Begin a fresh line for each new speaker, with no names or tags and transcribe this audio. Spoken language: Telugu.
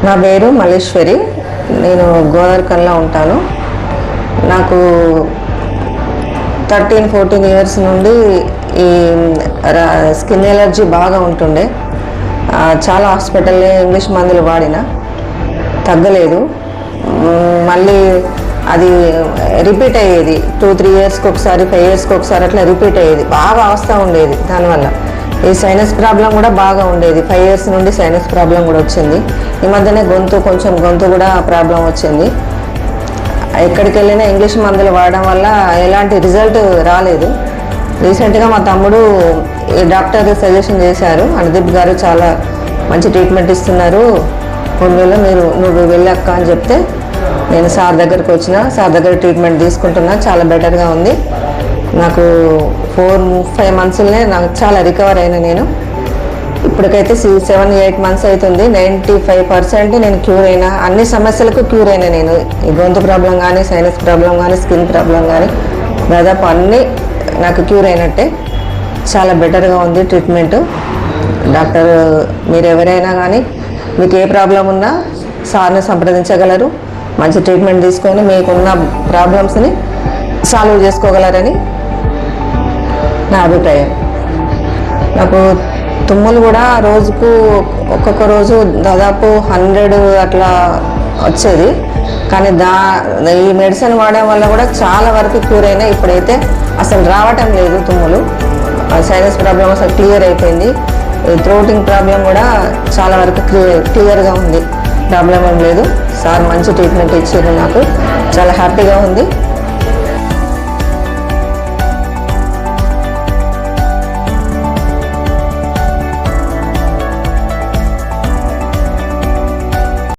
నా పేరు మల్లేశ్వరి. నేను గోదావరిఖనిలో ఉంటాను. నాకు 13-14 ఇయర్స్ నుండి ఈ స్కిన్ ఎలర్జీ బాగా ఉంటుండే. చాలా హాస్పిటల్లో ఇంగ్లీష్ మందులు వాడిన తగ్గలేదు. మళ్ళీ అది రిపీట్ అయ్యేది. 2-3 ఇయర్స్కి ఒకసారి, 5 ఇయర్స్కి ఒకసారి అట్లా రిపీట్ అయ్యేది. బాగా అవస్థ ఉండేది. దానివల్ల ఈ సైనస్ ప్రాబ్లం కూడా బాగా ఉండేది. 5 ఇయర్స్ నుండి సైనస్ ప్రాబ్లం కూడా వచ్చింది. ఈ మధ్యనే గొంతు కూడా ప్రాబ్లం వచ్చింది. ఎక్కడికి వెళ్ళినా ఇంగ్లీష్ మందులు వాడడం వల్ల ఎలాంటి రిజల్ట్ రాలేదు. రీసెంట్గా మా తమ్ముడు ఈ డాక్టర్ సజెషన్ చేశారు, అనుదీప్ గారు చాలా మంచి ట్రీట్మెంట్ ఇస్తున్నారు, కొన్నివేళ నువ్వు వెళ్ళక్క అని చెప్తే నేను సార్ దగ్గరికి వచ్చిన. సార్ దగ్గర ట్రీట్మెంట్ తీసుకుంటున్నా. చాలా బెటర్గా ఉంది. నాకు 4-5 మంత్స్లోనే నాకు చాలా రికవర్ అయినా. నేను ఇప్పటికైతే 7-8 మంత్స్ అవుతుంది. 95% నేను క్యూర్ అయినా. అన్ని సమస్యలకు క్యూర్ అయినా. నేను ఈ గొంతు ప్రాబ్లం కానీ, సైనస్ ప్రాబ్లం కానీ, స్కిన్ ప్రాబ్లం కానీ దాదాపు అన్నీ నాకు క్యూర్ అయినట్టే. చాలా బెటర్గా ఉంది ట్రీట్మెంటు. డాక్టర్ మీరు ఎవరైనా కానీ మీకు ఏ ప్రాబ్లం ఉన్నా సార్ని సంప్రదించగలరు. మంచి ట్రీట్మెంట్ తీసుకొని మీకున్న ప్రాబ్లమ్స్ని సాల్వ్ చేసుకోగలరని నా అభిప్రాయం. నాకు తుమ్ములు కూడా రోజుకు ఒక్కొక్క రోజు దాదాపు 100 అట్లా వచ్చేది. కానీ ఈ మెడిసిన్ వాడడం వల్ల కూడా చాలా వరకు క్యూర్ అయినా. ఇప్పుడైతే అసలు రావటం లేదు తుమ్ములు. సైనస్ ప్రాబ్లం అసలు క్లియర్ అయిపోయింది. థ్రోటింగ్ ప్రాబ్లం కూడా చాలా వరకు క్లియర్గా ఉంది. ప్రాబ్లం ఏం లేదు. సార్ మంచి ట్రీట్మెంట్ ఇచ్చారు. నాకు చాలా హ్యాపీగా ఉంది.